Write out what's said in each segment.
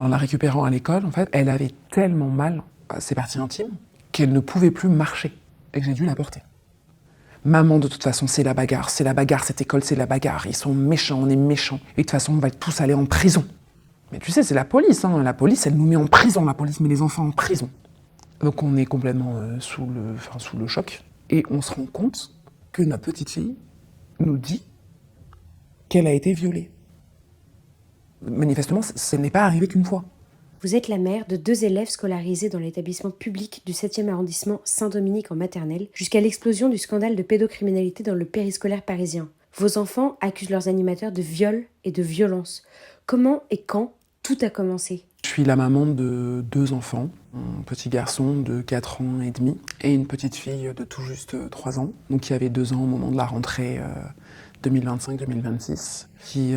En la récupérant à l'école, en fait, elle avait tellement mal à ses parties intimes qu'elle ne pouvait plus marcher et que j'ai dû la porter. Maman, de toute façon, c'est la bagarre, cette école, c'est la bagarre. Ils sont méchants, on est méchants. Et de toute façon, on va tous aller en prison. Mais tu sais, c'est la police, hein. La police, elle nous met en prison, la police met les enfants en prison. Donc on est complètement sous le choc. Et on se rend compte que notre petite fille nous dit qu'elle a été violée. Manifestement, ce n'est pas arrivé qu'une fois. Vous êtes la mère de 2 élèves scolarisés dans l'établissement public du 7e arrondissement Saint-Dominique en maternelle, jusqu'à l'explosion du scandale de pédocriminalité dans le périscolaire parisien. Vos enfants accusent leurs animateurs de viol et de violence. Comment et quand tout a commencé ? Je suis la maman de 2 enfants, un petit garçon de 4 ans et demi et une petite fille de tout juste 3 ans, donc qui avait 2 ans au moment de la rentrée 2025-2026, qui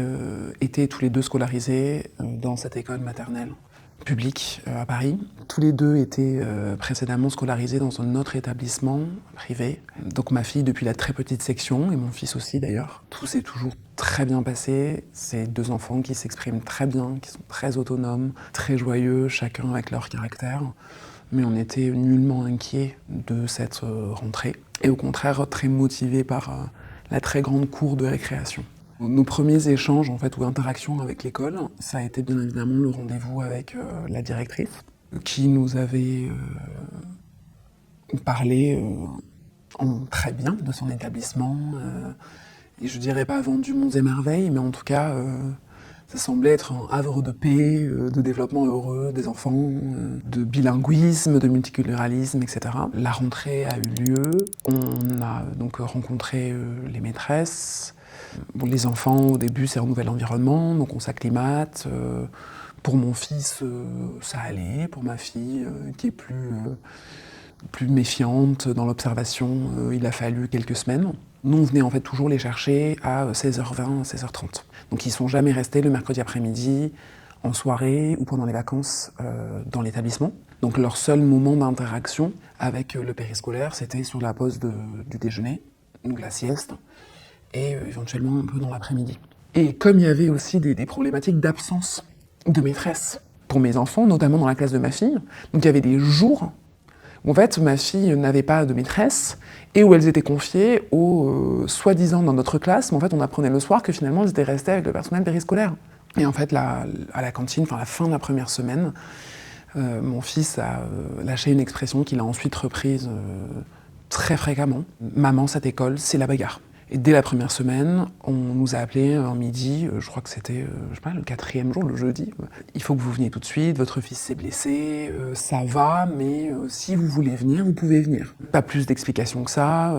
étaient tous les 2 scolarisés dans cette école maternelle publique à Paris. Tous les 2 étaient précédemment scolarisés dans un autre établissement privé. Donc ma fille depuis la très petite section, et mon fils aussi d'ailleurs. Tout s'est toujours très bien passé. C'est 2 enfants qui s'expriment très bien, qui sont très autonomes, très joyeux, chacun avec leur caractère. Mais on était nullement inquiets de cette rentrée. Et au contraire, très motivés par la très grande cour de récréation. Nos premiers échanges en fait, ou interactions avec l'école, ça a été bien évidemment le rendez-vous avec la directrice, qui nous avait parlé très bien de son établissement. Et je dirais pas vendu monts et merveilles, mais en tout cas, ça semblait être un havre de paix, de développement heureux des enfants, de bilinguisme, de multiculturalisme, etc. La rentrée a eu lieu. On a donc rencontré les maîtresses. Bon, les enfants, au début, c'est un nouvel environnement, donc on s'acclimate. Pour mon fils, ça allait. Pour ma fille, qui est plus méfiante dans l'observation, il a fallu quelques semaines. Nous, on venait en fait toujours les chercher à 16h20, 16h30. Donc ils ne sont jamais restés le mercredi après-midi, en soirée ou pendant les vacances dans l'établissement. Donc leur seul moment d'interaction avec le périscolaire, c'était sur la pause du déjeuner, donc la sieste, et éventuellement un peu dans l'après-midi. Et comme il y avait aussi des problématiques d'absence de maîtresse pour mes enfants, notamment dans la classe de ma fille, donc il y avait des jours où en fait ma fille n'avait pas de maîtresse et où elles étaient confiées aux soi-disant dans notre classe, mais en fait on apprenait le soir que finalement elles étaient restées avec le personnel périscolaire. Et en fait à la cantine, enfin à la fin de la première semaine, mon fils a lâché une expression qu'il a ensuite reprise très fréquemment. Maman, cette école, c'est la bagarre. Et dès la première semaine, on nous a appelés un midi, je crois que c'était le 4e jour, le jeudi. Il faut que vous veniez tout de suite, votre fils s'est blessé, ça va, mais si vous voulez venir, vous pouvez venir. Pas plus d'explications que ça,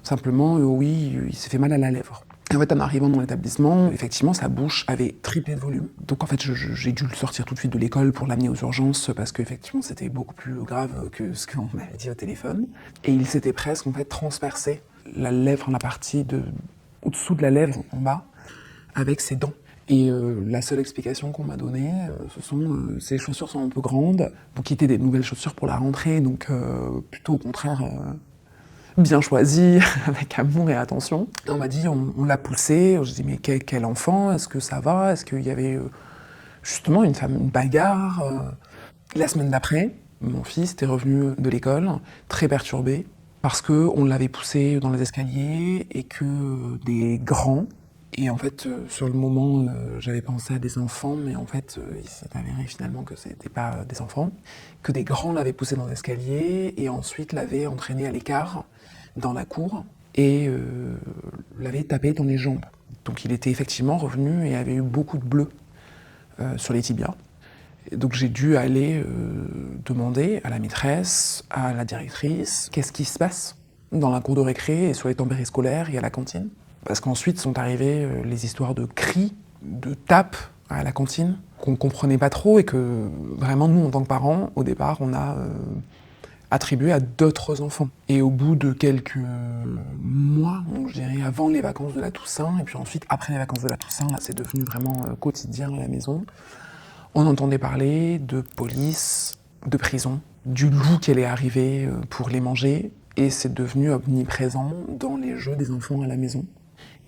simplement, oui, il s'est fait mal à la lèvre. Et en fait, en arrivant dans l'établissement, effectivement, sa bouche avait triplé de volume. Donc en fait, j'ai dû le sortir tout de suite de l'école pour l'amener aux urgences parce qu'effectivement, c'était beaucoup plus grave que ce qu'on m'avait dit au téléphone. Et il s'était presque en fait transpercé la lèvre, la partie au-dessous de la lèvre, en bas, avec ses dents. Et la seule explication qu'on m'a donnée, ces chaussures sont un peu grandes. Vous quittez des nouvelles chaussures pour la rentrée, donc plutôt au contraire bien choisies, avec amour et attention. Et on m'a dit, on l'a poussé. Je dis mais quel enfant ? Est-ce que ça va ? Est-ce qu'il y avait justement une bagarre La semaine d'après, mon fils était revenu de l'école, très perturbé, parce qu'on l'avait poussé dans les escaliers et que des grands, et en fait sur le moment j'avais pensé à des enfants, mais en fait il s'est avéré finalement que c'était pas des enfants, que des grands l'avaient poussé dans les escaliers et ensuite l'avaient entraîné à l'écart dans la cour et l'avaient tapé dans les jambes. Donc il était effectivement revenu et avait eu beaucoup de bleus sur les tibias. Donc j'ai dû aller demander à la maîtresse, à la directrice, qu'est-ce qui se passe dans la cour de récré et sur les temps périscolaires et à la cantine. Parce qu'ensuite sont arrivées les histoires de cris, de tapes à la cantine, qu'on ne comprenait pas trop et que vraiment nous, en tant que parents, au départ, on a attribué à d'autres enfants. Et au bout de quelques mois, donc je dirais avant les vacances de la Toussaint, et puis ensuite après les vacances de la Toussaint, là c'est devenu vraiment quotidien à la maison, on entendait parler de police, de prison, du loup qui allait arriver pour les manger, et c'est devenu omniprésent dans les jeux des enfants à la maison.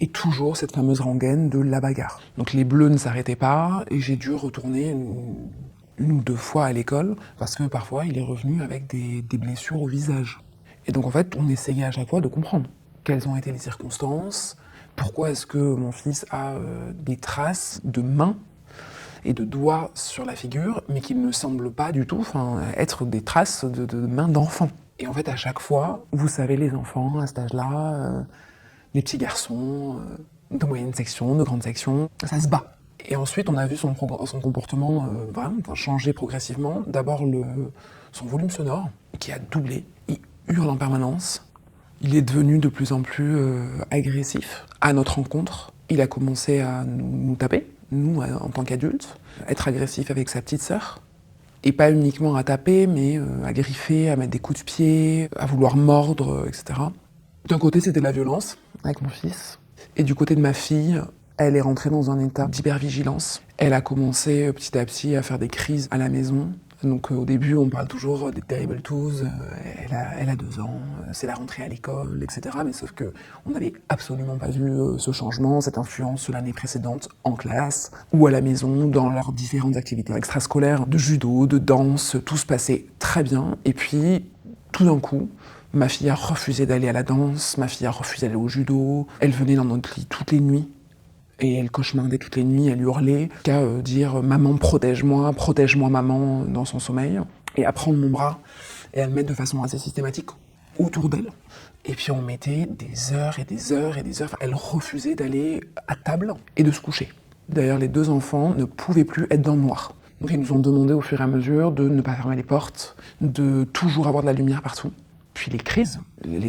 Et toujours cette fameuse rengaine de la bagarre. Donc les bleus ne s'arrêtaient pas et j'ai dû retourner une ou deux fois à l'école parce que parfois il est revenu avec des blessures au visage. Et donc en fait, on essayait à chaque fois de comprendre quelles ont été les circonstances, pourquoi est-ce que mon fils a des traces de mains et de doigts sur la figure, mais qui ne semblent pas du tout être des traces de mains d'enfant. Et en fait, à chaque fois, vous savez, les enfants à cet âge-là, les petits garçons, de moyenne section, de grande section, ça se bat. Et ensuite, on a vu son comportement vraiment changer progressivement. D'abord, son volume sonore, qui a doublé. Il hurle en permanence. Il est devenu de plus en plus agressif à notre rencontre. Il a commencé à nous taper, nous, en tant qu'adultes, être agressif avec sa petite sœur. Et pas uniquement à taper, mais à griffer, à mettre des coups de pied, à vouloir mordre, etc. D'un côté, c'était la violence, avec mon fils. Et du côté de ma fille, elle est rentrée dans un état d'hypervigilance. Elle a commencé petit à petit à faire des crises à la maison. Donc au début, on parle toujours des terrible twos, elle a 2 ans, c'est la rentrée à l'école, etc. Mais sauf que on n'avait absolument pas vu ce changement, cette influence l'année précédente en classe ou à la maison, dans leurs différentes activités extrascolaires, de judo, de danse, tout se passait très bien. Et puis, tout d'un coup, ma fille a refusé d'aller à la danse, ma fille a refusé d'aller au judo, elle venait dans notre lit toutes les nuits. Et elle cauchemardait toutes les nuits, elle hurlait, qu'à dire « Maman, protège-moi maman » dans son sommeil. Et à prendre mon bras et à le mettre de façon assez systématique autour d'elle. Et puis on mettait des heures et des heures et des heures. Elle refusait d'aller à table et de se coucher. D'ailleurs, les 2 enfants ne pouvaient plus être dans le noir. Donc ils nous ont demandé au fur et à mesure de ne pas fermer les portes, de toujours avoir de la lumière partout. Puis les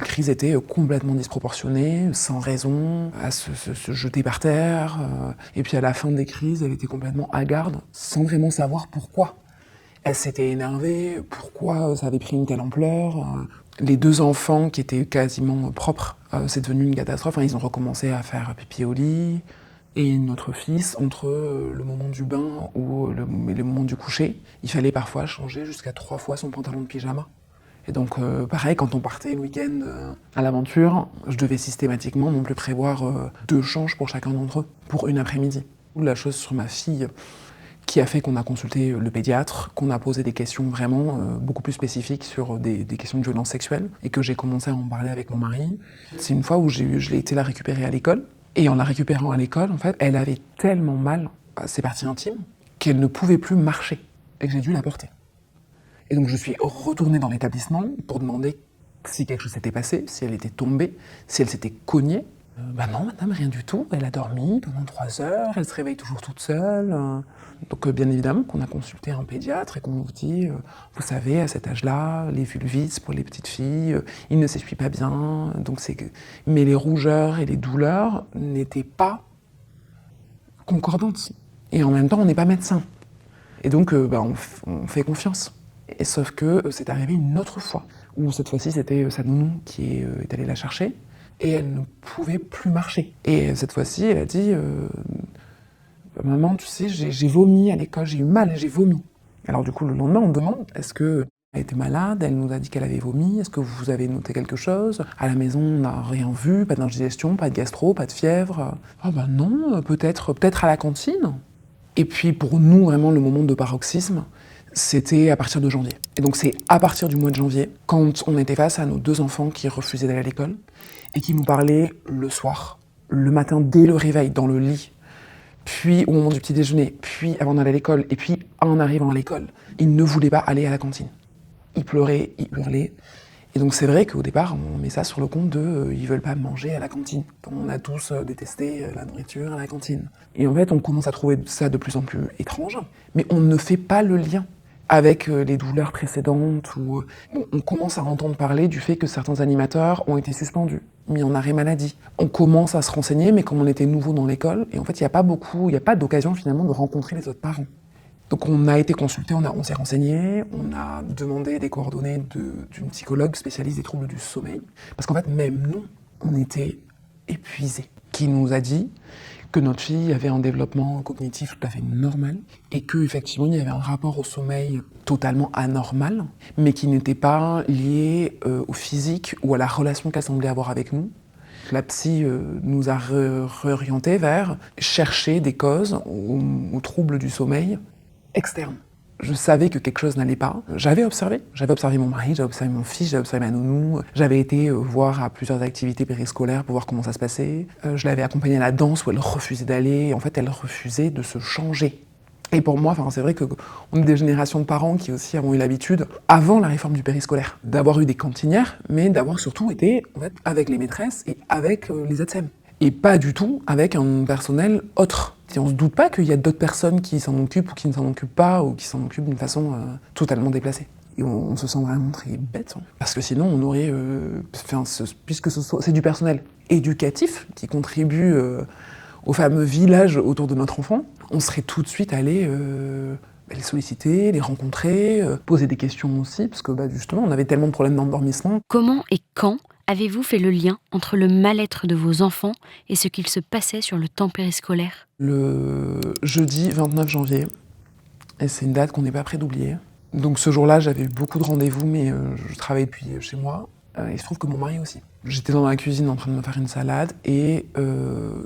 crises étaient complètement disproportionnées, sans raison, à se jeter par terre. Et puis à la fin des crises, elle était complètement hagarde, sans vraiment savoir pourquoi. Elle s'était énervée, pourquoi ça avait pris une telle ampleur. Les 2 enfants qui étaient quasiment propres, c'est devenu une catastrophe. Ils ont recommencé à faire pipi au lit. Et notre fils, entre le moment du bain ou le moment du coucher, il fallait parfois changer jusqu'à 3 fois son pantalon de pyjama. Et donc, pareil, quand on partait le week-end à l'aventure, je devais systématiquement non plus prévoir 2 changes pour chacun d'entre eux, pour une après-midi. La chose sur ma fille qui a fait qu'on a consulté le pédiatre, qu'on a posé des questions vraiment beaucoup plus spécifiques sur des questions de violence sexuelle, et que j'ai commencé à en parler avec mon mari. C'est une fois où je l'ai été la récupérer à l'école, et en la récupérant à l'école, en fait, elle avait tellement mal à ses parties intimes qu'elle ne pouvait plus marcher, et que j'ai dû la porter. Et donc je suis retournée dans l'établissement pour demander si quelque chose s'était passé, si elle était tombée, si elle s'était cognée. Non, madame, rien du tout. Elle a dormi pendant 3 heures, elle se réveille toujours toute seule. Donc bien évidemment qu'on a consulté un pédiatre et qu'on nous dit, vous savez, à cet âge-là, les vulvites pour les petites filles, ils ne s'essuient pas bien. Mais les rougeurs et les douleurs n'étaient pas concordantes. Et en même temps, on n'est pas médecin. Et donc on fait confiance. Et sauf que c'est arrivé une autre fois, où cette fois-ci c'était sa nounou qui est allée la chercher, et elle ne pouvait plus marcher. Et cette fois-ci, elle a dit maman, tu sais, j'ai vomi à l'école, j'ai eu mal, j'ai vomi. Alors du coup, le lendemain, on demande, est-ce qu'elle était malade? Elle nous a dit qu'elle avait vomi, est-ce que vous avez noté quelque chose? À la maison, on n'a rien vu, pas d'indigestion, pas de gastro, pas de fièvre. Non, peut-être à la cantine. Et puis pour nous, vraiment, le moment de paroxysme, c'était à partir de janvier. Et donc c'est à partir du mois de janvier, quand on était face à nos 2 enfants qui refusaient d'aller à l'école, et qui nous parlaient le soir, le matin dès le réveil, dans le lit, puis au moment du petit déjeuner, puis avant d'aller à l'école, et puis en arrivant à l'école. Ils ne voulaient pas aller à la cantine. Ils pleuraient, ils hurlaient. Et donc c'est vrai qu'au départ, on met ça sur le compte de ils veulent pas manger à la cantine. On a tous détesté la nourriture à la cantine. Et en fait, on commence à trouver ça de plus en plus étrange, mais on ne fait pas le lien avec les douleurs précédentes, ou on commence à entendre parler du fait que certains animateurs ont été suspendus, mis en arrêt maladie. On commence à se renseigner, mais comme on était nouveau dans l'école, et en fait il n'y a pas d'occasion finalement de rencontrer les autres parents. Donc on a été consulté, on s'est renseigné, on a demandé des coordonnées d'une psychologue spécialiste des troubles du sommeil, parce qu'en fait même nous, on était épuisés, qui nous a dit que notre fille avait un développement cognitif tout à fait normal et qu'effectivement il y avait un rapport au sommeil totalement anormal, mais qui n'était pas lié au physique ou à la relation qu'elle semblait avoir avec nous, la psy nous a réorientés vers chercher des causes aux troubles du sommeil externes. Je savais que quelque chose n'allait pas. J'avais observé mon mari, j'avais observé mon fils, j'avais observé ma nounou. J'avais été voir à plusieurs activités périscolaires pour voir comment ça se passait. Je l'avais accompagnée à la danse où elle refusait d'aller. En fait, elle refusait de se changer. Et pour moi, c'est vrai qu'on est des générations de parents qui aussi avons eu l'habitude, avant la réforme du périscolaire, d'avoir eu des cantinières, mais d'avoir surtout été en fait, avec les maîtresses et avec les ATSEM. Et pas du tout avec un personnel autre. Et on se doute pas qu'il y a d'autres personnes qui s'en occupent ou qui ne s'en occupent pas, ou qui s'en occupent d'une façon totalement déplacée. Et on se sent vraiment très bête, hein. Parce que sinon on aurait, puisque c'est du personnel éducatif qui contribue au fameux village autour de notre enfant, on serait tout de suite allé les solliciter, les rencontrer, poser des questions aussi, parce que justement on avait tellement de problèmes d'endormissement. Comment et quand avez-vous fait le lien entre le mal-être de vos enfants et ce qu'il se passait sur le temps périscolaire ? Le jeudi 29 janvier, et c'est une date qu'on n'est pas prêt d'oublier. Donc ce jour-là, j'avais eu beaucoup de rendez-vous, mais je travaillais depuis chez moi. Il se trouve que mon mari aussi. J'étais dans la cuisine en train de me faire une salade et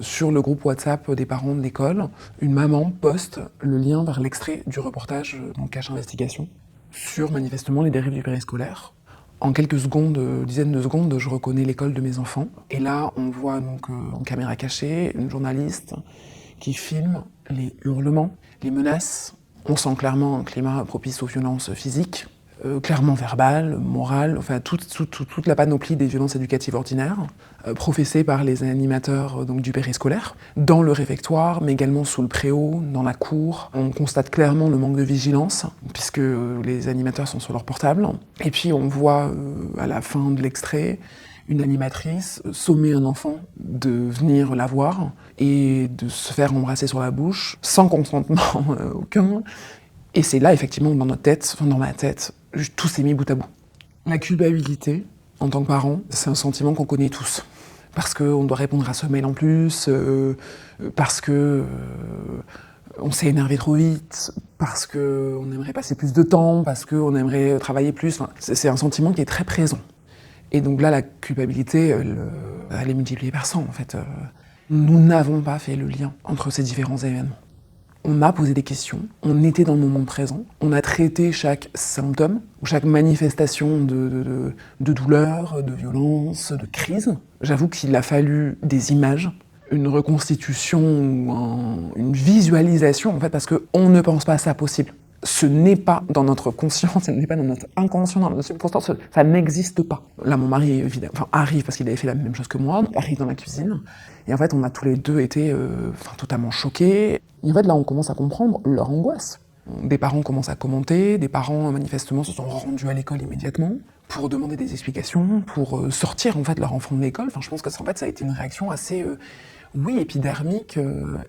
sur le groupe WhatsApp des parents de l'école, une maman poste le lien vers l'extrait du reportage Cache Investigation sur manifestement les dérives du périscolaire. En quelques secondes, dizaines de secondes, je reconnais l'école de mes enfants. Et là, on voit donc en caméra cachée une journaliste qui filme les hurlements, les menaces. On sent clairement un climat propice aux violences physiques. Clairement verbale, morale, enfin toute la panoplie des violences éducatives ordinaires, professées par les animateurs du périscolaire, dans le réfectoire, mais également sous le préau, dans la cour. On constate clairement le manque de vigilance, puisque les animateurs sont sur leur portable. Et puis on voit, à la fin de l'extrait, une animatrice sommer un enfant de venir la voir et de se faire embrasser sur la bouche, sans consentement aucun. Et c'est là, effectivement, dans ma tête, tout s'est mis bout à bout. La culpabilité, en tant que parent, c'est un sentiment qu'on connaît tous. Parce qu'on doit répondre à ce mail en plus, parce que on s'est énervé trop vite, parce qu'on aimerait passer plus de temps, parce qu'on aimerait travailler plus. C'est un sentiment qui est très présent. Et donc là, la culpabilité, elle est multipliée par 100, en fait. Nous n'avons pas fait le lien entre ces différents événements. On a posé des questions, on était dans le moment présent, on a traité chaque symptôme, ou chaque manifestation de douleur, de violence, de crise. J'avoue qu'il a fallu des images, une reconstitution, une visualisation, en fait, parce qu'on ne pense pas ça possible. Ce n'est pas dans notre conscience, ce n'est pas dans notre inconscient, dans notre subconscient, ça n'existe pas. Là, mon mari, évidemment, arrive parce qu'il avait fait la même chose que moi, arrive dans la cuisine, et en fait, on a tous les deux été totalement choqués. Et en fait, là, on commence à comprendre leur angoisse. Des parents commencent à commenter, des parents, manifestement, se sont rendus à l'école immédiatement pour demander des explications, pour sortir, en fait, leur enfant de l'école. Je pense que ça a été une réaction assez, épidermique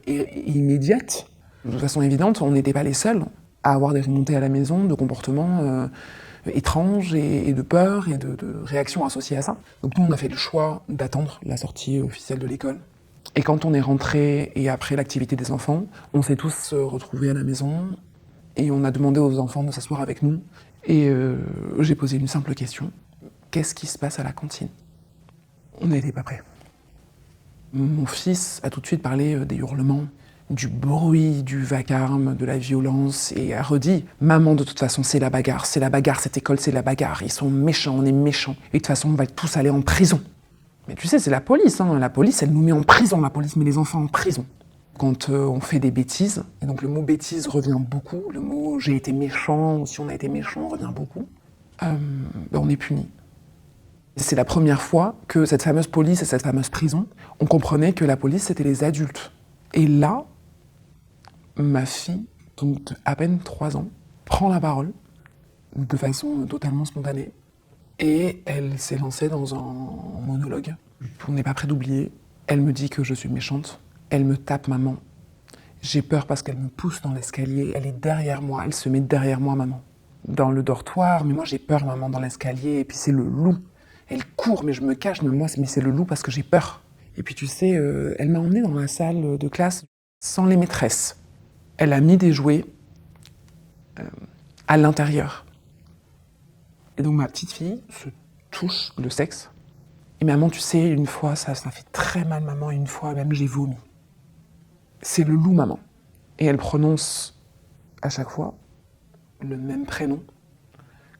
et immédiate. De façon évidente, on n'était pas les seuls à avoir des remontées à la maison de comportements étranges et de peur et de réactions associées à ça. Donc nous, on a fait le choix d'attendre la sortie officielle de l'école. Et quand on est rentré, et après l'activité des enfants, on s'est tous retrouvés à la maison, et on a demandé aux enfants de s'asseoir avec nous. Et j'ai posé une simple question. Qu'est-ce qui se passe à la cantine ? On n'était pas prêts. Mon fils a tout de suite parlé des hurlements, du bruit, du vacarme, de la violence, et a redit « Maman, de toute façon, c'est la bagarre, cette école, c'est la bagarre, ils sont méchants, on est méchants, et de toute façon, on va tous aller en prison. » Mais tu sais, c'est la police, la police, elle nous met en prison, la police met les enfants en prison. Quand on fait des bêtises, et donc le mot bêtise revient beaucoup, le mot j'ai été méchant, ou si on a été méchant revient beaucoup, on est puni. C'est la première fois que cette fameuse police et cette fameuse prison, on comprenait que la police, c'était les adultes. Et là, ma fille, donc à peine 3 ans, prend la parole de façon totalement spontanée et elle s'est lancée dans un monologue. On n'est pas prêt d'oublier. Elle me dit que je suis méchante. Elle me tape, maman. J'ai peur parce qu'elle me pousse dans l'escalier. Elle est derrière moi. Elle se met derrière moi, maman. Dans le dortoir. Mais moi, j'ai peur, maman, dans l'escalier. Et puis c'est le loup. Elle court, mais je me cache. Mais c'est le loup parce que j'ai peur. Et puis tu sais, elle m'a emmenée dans la salle de classe sans les maîtresses. Elle a mis des jouets à l'intérieur. Et donc ma petite fille se touche le sexe Et maman, tu sais, une fois, ça fait très mal, maman, une fois, même j'ai vomi. C'est le loup, maman. Et elle prononce à chaque fois le même prénom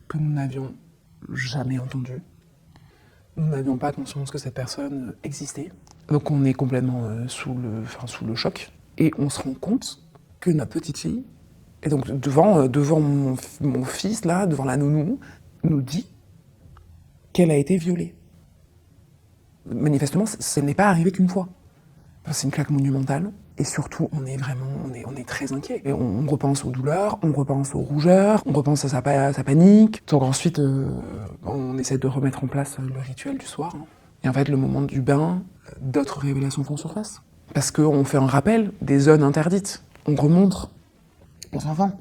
que nous n'avions jamais entendu. Nous n'avions pas conscience que cette personne existait. Donc on est complètement sous le choc. Et on se rend compte que notre petite fille, et donc devant mon fils, là, devant la nounou, nous dit qu'elle a été violée. Manifestement, ce n'est pas arrivé qu'une fois. C'est une claque monumentale. Et surtout, on est très inquiet. Et on repense aux douleurs, on repense aux rougeurs, on repense à sa panique. Donc ensuite, on essaie de remettre en place le rituel du soir. Et en fait, le moment du bain, d'autres révélations font surface. Parce qu'on fait un rappel des zones interdites. On remontre aux enfants.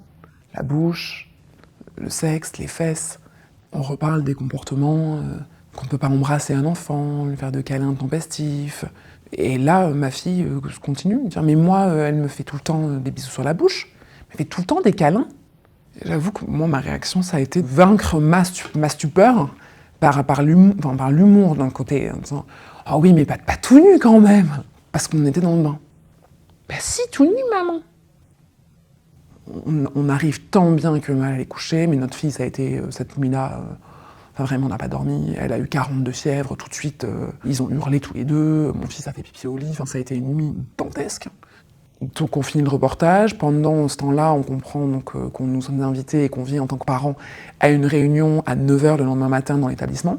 La bouche, le sexe, les fesses. On reparle des comportements qu'on ne peut pas embrasser un enfant, lui faire de câlins tempestifs. Et là, ma fille continue de dire « Mais moi, elle me fait tout le temps des bisous sur la bouche, elle me fait tout le temps des câlins. » J'avoue que moi, ma réaction, ça a été de vaincre ma stupeur par l'humour d'un côté, en disant « Ah oui, mais pas tout nu quand même !» Parce qu'on était dans le bain. « Bah si, tout nu, maman !» On arrive tant bien que mal à les coucher, mais notre fille, ça a été cette nuit-là... vraiment, on n'a pas dormi. Elle a eu 42 fièvres tout de suite. Ils ont hurlé tous les deux. Mon fils a fait pipi au lit. Enfin, ça a été une nuit dantesque. Donc, on finit le reportage. Pendant ce temps-là, on comprend donc, qu'on nous sommes invités et qu'on vit en tant que parents à une réunion à 9h le lendemain matin dans l'établissement.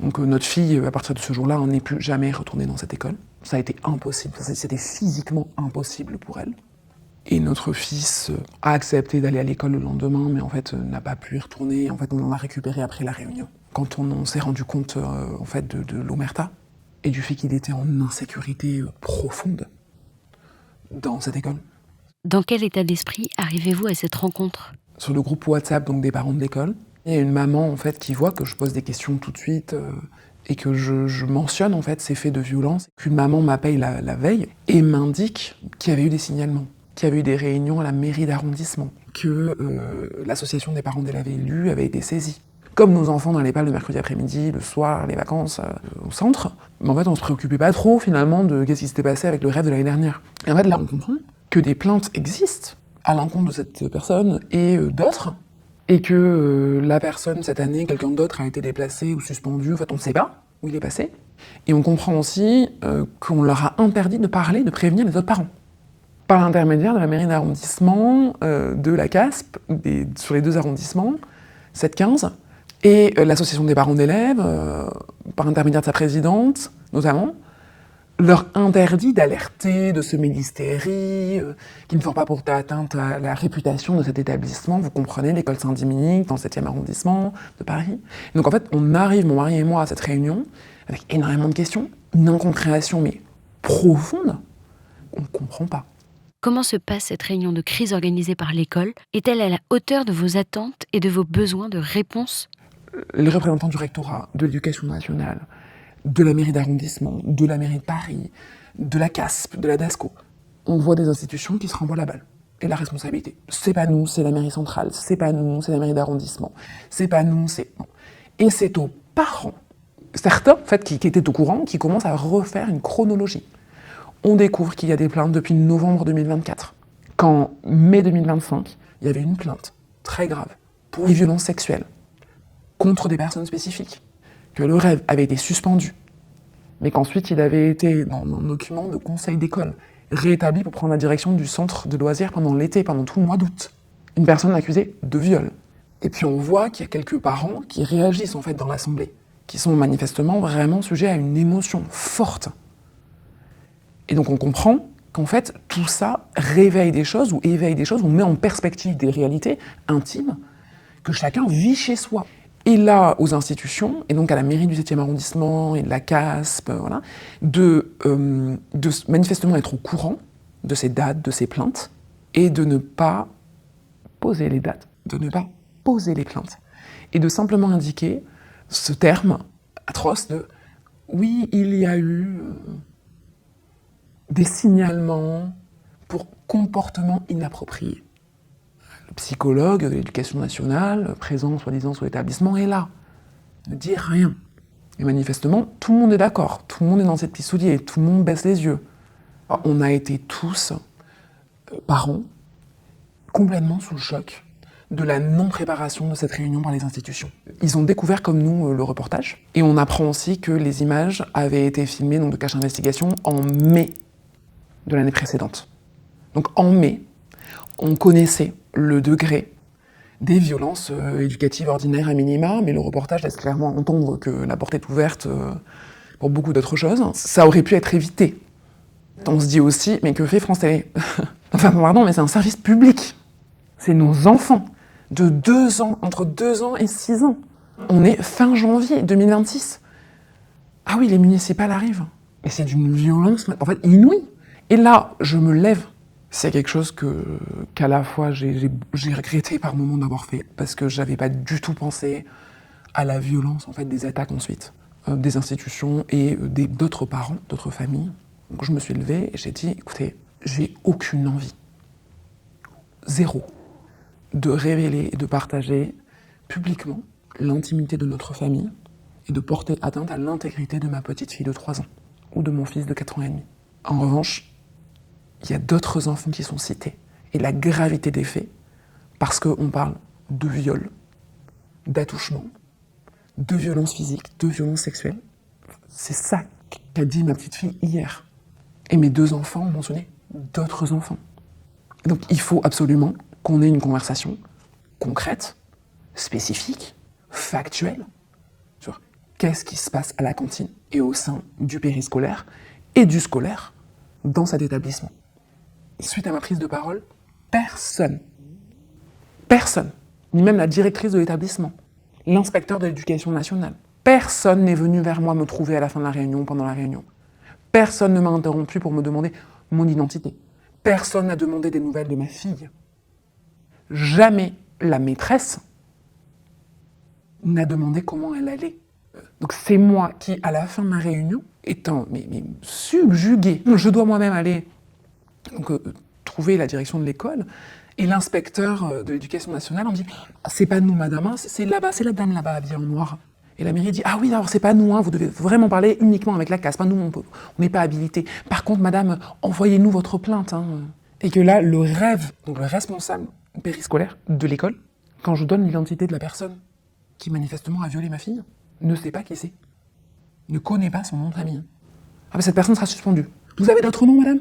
Donc, notre fille, à partir de ce jour-là, n'est plus jamais retournée dans cette école. Ça a été impossible. C'était physiquement impossible pour elle. Et notre fils a accepté d'aller à l'école le lendemain, mais en fait n'a pas pu y retourner. En fait, on en a récupéré après la réunion. Quand on s'est rendu compte en fait de l'omerta et du fait qu'il était en insécurité profonde dans cette école. Dans quel état d'esprit arrivez-vous à cette rencontre ? Sur le groupe WhatsApp donc des parents de l'école, il y a une maman en fait qui voit que je pose des questions tout de suite et que je mentionne en fait ces faits de violence. Qu'une maman m'appelle la veille et m'indique qu'il y avait eu des signalements, qu'il y avait eu des réunions à la mairie d'arrondissement, que l'association des parents d'élèves élus avait été saisie. Comme nos enfants n'allaient pas le mercredi après-midi, le soir, les vacances au centre, mais en fait on se préoccupait pas trop finalement de qu'est-ce qui s'était passé avec le rêve de l'année dernière. Et en fait là on comprend que des plaintes existent à l'encontre de cette personne et d'autres, et que la personne cette année, quelqu'un d'autre a été déplacé ou suspendu, en fait on ne sait pas où il est passé. Et on comprend aussi qu'on leur a interdit de parler, de prévenir les autres parents. Par l'intermédiaire de la mairie d'arrondissement, de la CASP, sur les 2 arrondissements, 7-15, et l'association des parents d'élèves, par l'intermédiaire de sa présidente, notamment, leur interdit d'alerter, de semer l'hystérie, qui ne font pas porter atteinte à la réputation de cet établissement. Vous comprenez, l'école Saint-Dominique, dans le 7e arrondissement de Paris. Et donc en fait, on arrive, mon mari et moi, à cette réunion, avec énormément de questions, une incompréhension, mais profonde, on ne comprend pas. Comment se passe cette réunion de crise organisée par l'école ? Est-elle à la hauteur de vos attentes et de vos besoins de réponse ? Les représentants du rectorat, de l'éducation nationale, de la mairie d'arrondissement, de la mairie de Paris, de la CASP, de la DASCO, on voit des institutions qui se renvoient la balle. Et la responsabilité. C'est pas nous, c'est la mairie centrale. C'est pas nous, c'est la mairie d'arrondissement. C'est pas nous, c'est... Et c'est aux parents, certains, en fait, qui étaient au courant, qui commencent à refaire une chronologie. On découvre qu'il y a des plaintes depuis novembre 2024. Qu'en mai 2025, il y avait une plainte très grave pour les violences sexuelles contre des personnes spécifiques. Que le rêve avait été suspendu, mais qu'ensuite il avait été, dans un document de conseil d'école, réétabli pour prendre la direction du centre de loisirs pendant l'été, pendant tout le mois d'août. Une personne accusée de viol. Et puis on voit qu'il y a quelques parents qui réagissent en fait dans l'assemblée, qui sont manifestement vraiment sujets à une émotion forte. Et donc on comprend qu'en fait tout ça réveille des choses, ou éveille des choses, ou met en perspective des réalités intimes que chacun vit chez soi. Et là, aux institutions, et donc à la mairie du 7e arrondissement et de la CASP, voilà, de manifestement être au courant de ces dates, de ces plaintes, et de ne pas poser les dates, de ne pas poser les plaintes, et de simplement indiquer ce terme atroce de « oui, il y a eu des signalements pour comportements inappropriés ». Le psychologue de l'éducation nationale, présent soi-disant sur l'établissement, est là, ne dit rien. Et manifestement, tout le monde est d'accord, tout le monde est dans ses petits souliers, tout le monde baisse les yeux. Alors, on a été tous, parents, complètement sous le choc de la non-préparation de cette réunion par les institutions. Ils ont découvert, comme nous, le reportage, et on apprend aussi que les images avaient été filmées donc, de Cache Investigation en mai de l'année précédente. Donc en mai, on connaissait le degré des violences éducatives ordinaires à minima, mais le reportage laisse clairement entendre que la porte est ouverte pour beaucoup d'autres choses. Ça aurait pu être évité. On se dit aussi, mais que fait France Télé? Enfin, pardon, mais c'est un service public. C'est nos enfants de 2 ans, entre 2 ans et 6 ans. On est fin janvier 2026. Ah oui, les municipales arrivent. Et c'est d'une violence, en fait, inouïe. Et là, je me lève. C'est quelque chose qu'à la fois j'ai regretté par moments d'avoir fait, parce que j'avais pas du tout pensé à la violence, en fait, des attaques ensuite, des institutions et d'autres parents, d'autres familles. Donc je me suis levée et j'ai dit, écoutez, j'ai aucune envie, zéro, de révéler et de partager publiquement l'intimité de notre famille et de porter atteinte à l'intégrité de ma petite fille de 3 ans ou de mon fils de 4 ans et demi. En revanche, il y a d'autres enfants qui sont cités et la gravité des faits, parce qu'on parle de viol, d'attouchement, de violence physique, de violence sexuelle. C'est ça qu'a dit ma petite fille hier. Et mes 2 enfants ont mentionné d'autres enfants. Donc il faut absolument qu'on ait une conversation concrète, spécifique, factuelle, sur qu'est-ce qui se passe à la cantine et au sein du périscolaire et du scolaire dans cet établissement. Suite à ma prise de parole, personne, ni même la directrice de l'établissement, l'inspecteur de l'éducation nationale, personne n'est venu vers moi me trouver à la fin de la réunion, pendant la réunion. Personne ne m'a interrompu pour me demander mon identité. Personne n'a demandé des nouvelles de ma fille. Jamais la maîtresse n'a demandé comment elle allait. Donc c'est moi qui, à la fin de ma réunion, étant subjuguée, je dois moi-même aller trouver la direction de l'école, et l'inspecteur de l'éducation nationale on me dit « C'est pas nous, madame, hein, c'est là-bas, c'est la dame là-bas habillée en noir. » Et la mairie dit « Ah oui, alors c'est pas nous, hein, vous devez vraiment parler uniquement avec la classe, pas nous, on n'est pas habilité. Par contre, madame, envoyez-nous votre plainte. Hein. » Et que là, le rêve, donc le responsable périscolaire de l'école, quand je donne l'identité de la personne qui manifestement a violé ma fille, ne sait pas qui c'est, ne connaît pas son nom de famille. Ah ben cette personne sera suspendue. Vous avez d'autres noms, madame?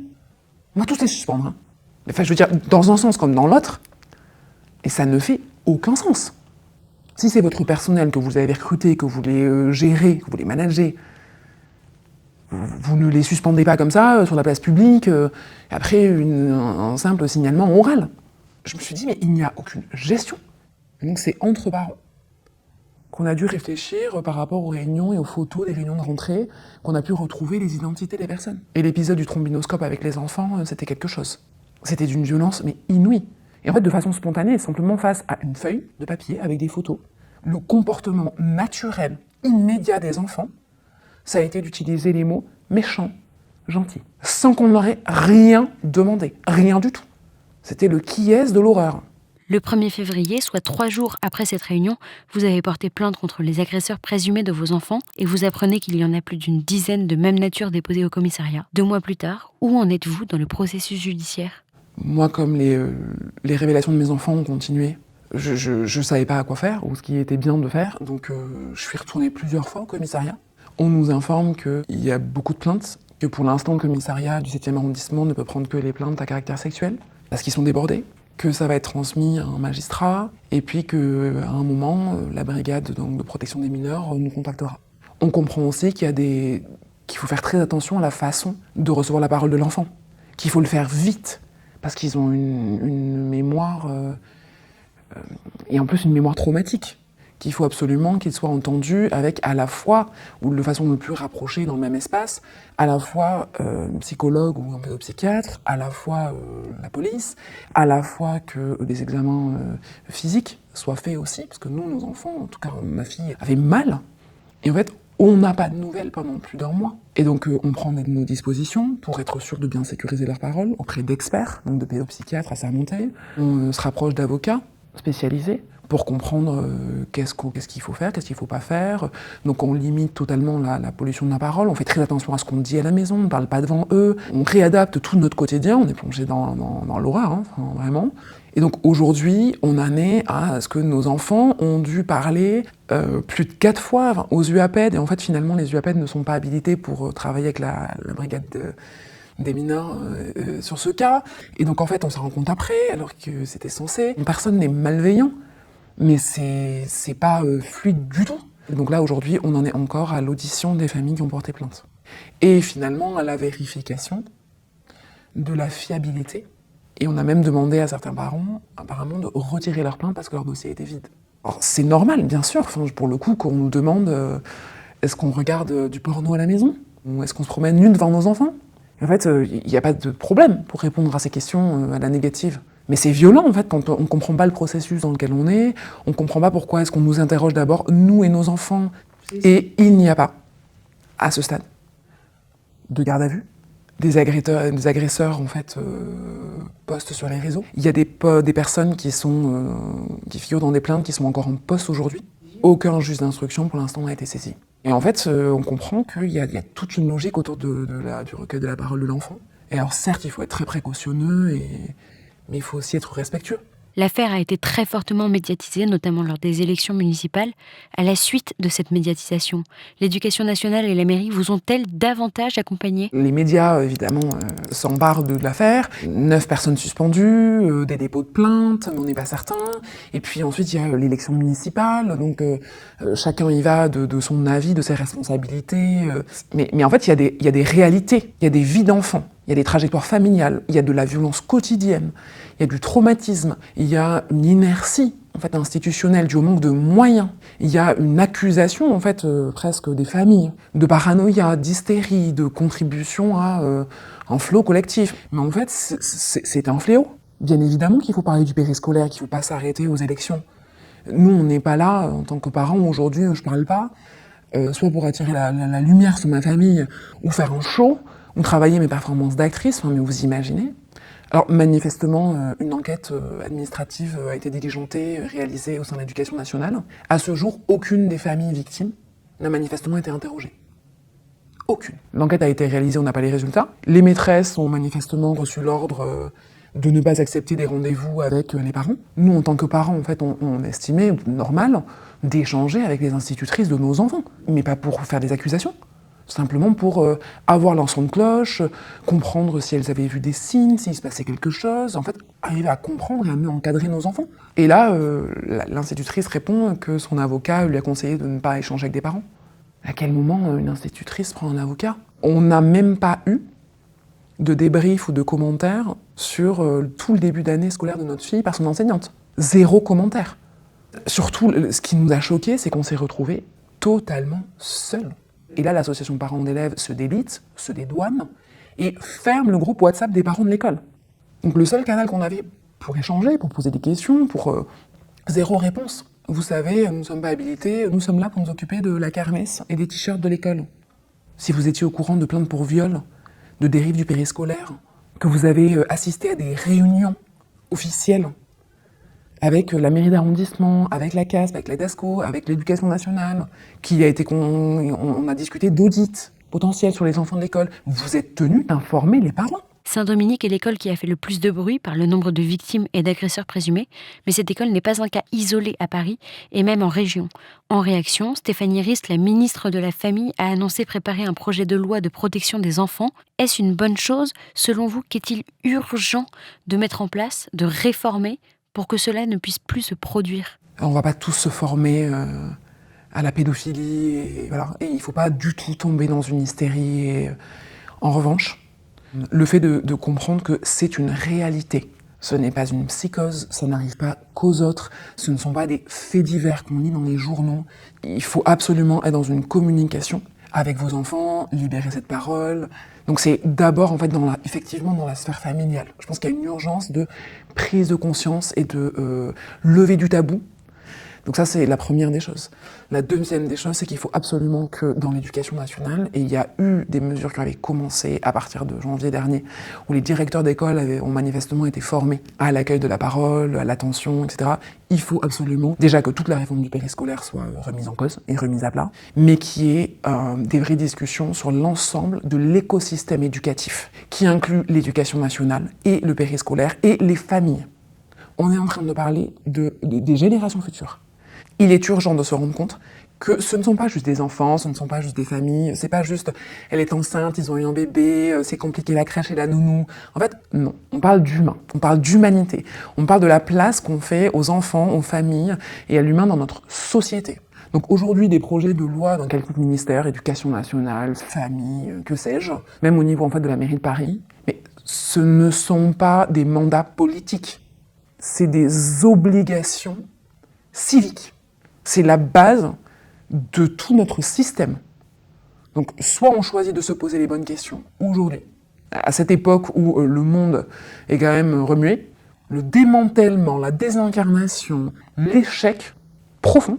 On va tous les suspendre. Hein. Enfin, je veux dire, dans un sens comme dans l'autre, et ça ne fait aucun sens. Si c'est votre personnel que vous avez recruté, que vous voulez gérer, que vous voulez manager, vous ne les suspendez pas comme ça, sur la place publique, après un simple signalement oral. Je me suis dit, mais il n'y a aucune gestion. Et donc c'est entre parents qu'on a dû réfléchir par rapport aux réunions et aux photos des réunions de rentrée, qu'on a pu retrouver les identités des personnes. Et l'épisode du trombinoscope avec les enfants, c'était quelque chose. C'était d'une violence, mais inouïe. Et en fait, de façon spontanée, simplement face à une feuille de papier avec des photos, le comportement naturel, immédiat des enfants, ça a été d'utiliser les mots méchants, gentils, sans qu'on leur ait rien demandé, rien du tout. C'était le qui est de l'horreur. Le 1er février, soit 3 jours après cette réunion, vous avez porté plainte contre les agresseurs présumés de vos enfants et vous apprenez qu'il y en a plus d'une dizaine de même nature déposées au commissariat. 2 mois plus tard, où en êtes-vous dans le processus judiciaire ? Moi, comme les révélations de mes enfants ont continué, je savais pas à quoi faire ou ce qui était bien de faire, donc je suis retournée plusieurs fois au commissariat. On nous informe qu'il y a beaucoup de plaintes, que pour l'instant le commissariat du 7e arrondissement ne peut prendre que les plaintes à caractère sexuel, parce qu'ils sont débordés, que ça va être transmis à un magistrat, et puis qu'à un moment, la brigade donc, de protection des mineurs nous contactera. On comprend aussi qu'il faut faire très attention à la façon de recevoir la parole de l'enfant, qu'il faut le faire vite, parce qu'ils ont une mémoire, et en plus une mémoire traumatique, qu'il faut absolument qu'ils soient entendus avec à la fois, ou de façon le plus rapprochée dans le même espace, à la fois psychologue ou un pédopsychiatre, à la fois la police, à la fois que des examens physiques soient faits aussi, parce que nous, nos enfants, en tout cas ma fille, avait mal, et en fait, on n'a pas de nouvelles pendant plus d'1 mois. Et donc on prend nos dispositions pour être sûr de bien sécuriser leurs paroles auprès d'experts, donc de pédopsychiatres assermentés. On se rapproche d'avocats spécialisés pour comprendre qu'est-ce qu'il faut faire, qu'est-ce qu'il ne faut pas faire. Donc on limite totalement la pollution de la parole, on fait très attention à ce qu'on dit à la maison, on ne parle pas devant eux, on réadapte tout notre quotidien, on est plongé dans l'horreur, hein, vraiment. Et donc aujourd'hui, on en est à ce que nos enfants ont dû parler plus de 4 fois aux UAPED, et en fait finalement les UAPED ne sont pas habilités pour travailler avec la brigade des mineurs sur ce cas. Et donc en fait on s'en rend compte après, alors que c'était censé. Personne n'est malveillant, mais c'est pas fluide du tout. Et donc là aujourd'hui on en est encore à l'audition des familles qui ont porté plainte. Et finalement à la vérification de la fiabilité. Et on a même demandé à certains parents, apparemment, de retirer leur plainte parce que leur dossier était vide. Alors c'est normal, bien sûr, pour le coup, qu'on nous demande est-ce qu'on regarde du porno à la maison ? Ou est-ce qu'on se promène nu devant nos enfants ? En fait, il n'y a pas de problème pour répondre à ces questions à la négative. Mais c'est violent, en fait, quand on ne comprend pas le processus dans lequel on est, on ne comprend pas pourquoi est-ce qu'on nous interroge d'abord, nous et nos enfants. Et il n'y a pas, à ce stade, de garde à vue. Des agresseurs en fait, postent sur les réseaux. Il y a des personnes qui figurent dans des plaintes qui sont encore en poste aujourd'hui. Aucun juge d'instruction, pour l'instant, n'a été saisi. Et en fait, on comprend qu'il y a toute une logique autour du recueil de la parole de l'enfant. Et alors certes, il faut être très précautionneux, mais il faut aussi être respectueux. L'affaire a été très fortement médiatisée, notamment lors des élections municipales. À la suite de cette médiatisation, l'Éducation nationale et la mairie vous ont-elles davantage accompagné ? Les médias, évidemment, s'emparent de l'affaire. 9 personnes suspendues, des dépôts de plaintes, mais on n'est pas certain. Et puis ensuite, il y a l'élection municipale, donc chacun y va de son avis, de ses responsabilités. Mais en fait, il y a des réalités, il y a des vies d'enfants. Il y a des trajectoires familiales, il y a de la violence quotidienne, il y a du traumatisme, il y a une inertie en fait, institutionnelle due au manque de moyens, il y a une accusation en fait, presque des familles, de paranoïa, d'hystérie, de contribution à un flot collectif. Mais en fait, c'est un fléau. Bien évidemment qu'il faut parler du périscolaire, qu'il ne faut pas s'arrêter aux élections. Nous, on n'est pas là, en tant que parents, aujourd'hui, je ne parle pas, soit pour attirer la lumière sur ma famille, ou faire un show, ou travailler mes performances d'actrice, mais vous imaginez. Alors manifestement, une enquête administrative a été diligentée, réalisée au sein de l'Éducation nationale. À ce jour, aucune des familles victimes n'a manifestement été interrogée. Aucune. L'enquête a été réalisée, on n'a pas les résultats. Les maîtresses ont manifestement reçu l'ordre de ne pas accepter des rendez-vous avec les parents. Nous, en tant que parents, en fait, on estimait normal d'échanger avec les institutrices de nos enfants, mais pas pour faire des accusations. Simplement pour avoir leur son de cloche, comprendre si elles avaient vu des signes, s'il se passait quelque chose, en fait, arriver à comprendre et à mieux encadrer nos enfants. Et là, l'institutrice répond que son avocat lui a conseillé de ne pas échanger avec des parents. À quel moment une institutrice prend un avocat ? On n'a même pas eu de débrief ou de commentaires sur tout le début d'année scolaire de notre fille par son enseignante. 0 commentaire. Surtout, ce qui nous a choqués, c'est qu'on s'est retrouvés totalement seuls. Et là, l'association parents d'élèves se délite, se dédouane, et ferme le groupe WhatsApp des parents de l'école. Donc le seul canal qu'on avait pour échanger, pour poser des questions, pour 0 réponse. Vous savez, nous ne sommes pas habilités, nous sommes là pour nous occuper de la kermesse et des t-shirts de l'école. Si vous étiez au courant de plaintes pour viol, de dérive du périscolaire, que vous avez assisté à des réunions officielles avec la mairie d'arrondissement, avec la CASP, avec la DASCO, avec l'Éducation nationale, on a discuté d'audits potentiels sur les enfants de l'école. Vous êtes tenus d'informer les parents. Saint-Dominique est l'école qui a fait le plus de bruit par le nombre de victimes et d'agresseurs présumés, mais cette école n'est pas un cas isolé à Paris et même en région. En réaction, Stéphanie Rist, la ministre de la Famille, a annoncé préparer un projet de loi de protection des enfants. Est-ce une bonne chose ? Selon vous, qu'est-il urgent de mettre en place, de réformer pour que cela ne puisse plus se produire ? On ne va pas tous se former à la pédophilie, et il ne faut pas du tout tomber dans une hystérie. En revanche, le fait de comprendre que c'est une réalité, ce n'est pas une psychose, ça n'arrive pas qu'aux autres, ce ne sont pas des faits divers qu'on lit dans les journaux. Il faut absolument être dans une communication avec vos enfants, libérer cette parole. Donc c'est d'abord en fait effectivement dans la sphère familiale. Je pense qu'il y a une urgence de prise de conscience et de lever du tabou, Donc ça, c'est la première des choses. La deuxième des choses, c'est qu'il faut absolument que dans l'éducation nationale, et il y a eu des mesures qui avaient commencé à partir de janvier dernier, où les directeurs d'école ont manifestement été formés à l'accueil de la parole, à l'attention, etc. Il faut absolument, déjà que toute la réforme du périscolaire soit remise en cause et remise à plat, mais qu'il y ait des vraies discussions sur l'ensemble de l'écosystème éducatif, qui inclut l'éducation nationale et le périscolaire et les familles. On est en train de parler des générations futures. Il est urgent de se rendre compte que ce ne sont pas juste des enfants, ce ne sont pas juste des familles, c'est pas juste elle est enceinte, ils ont eu un bébé, c'est compliqué la crèche et la nounou. En fait, non, on parle d'humain, on parle d'humanité, on parle de la place qu'on fait aux enfants, aux familles et à l'humain dans notre société. Donc aujourd'hui, des projets de loi dans quelques ministères, éducation nationale, famille, que sais-je, même au niveau en fait de la mairie de Paris, mais ce ne sont pas des mandats politiques, c'est des obligations civiques. C'est la base de tout notre système. Donc, soit on choisit de se poser les bonnes questions aujourd'hui, à cette époque où le monde est quand même remué, le démantèlement, la désincarnation, l'échec profond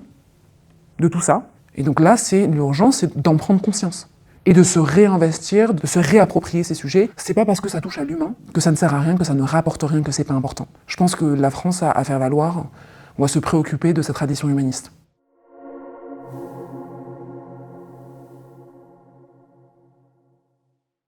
de tout ça. Et donc là, l'urgence, c'est d'en prendre conscience et de se réinvestir, de se réapproprier ces sujets. C'est pas parce que ça touche à l'humain que ça ne sert à rien, que ça ne rapporte rien, que c'est pas important. Je pense que la France a à faire valoir, on va se préoccuper de sa tradition humaniste.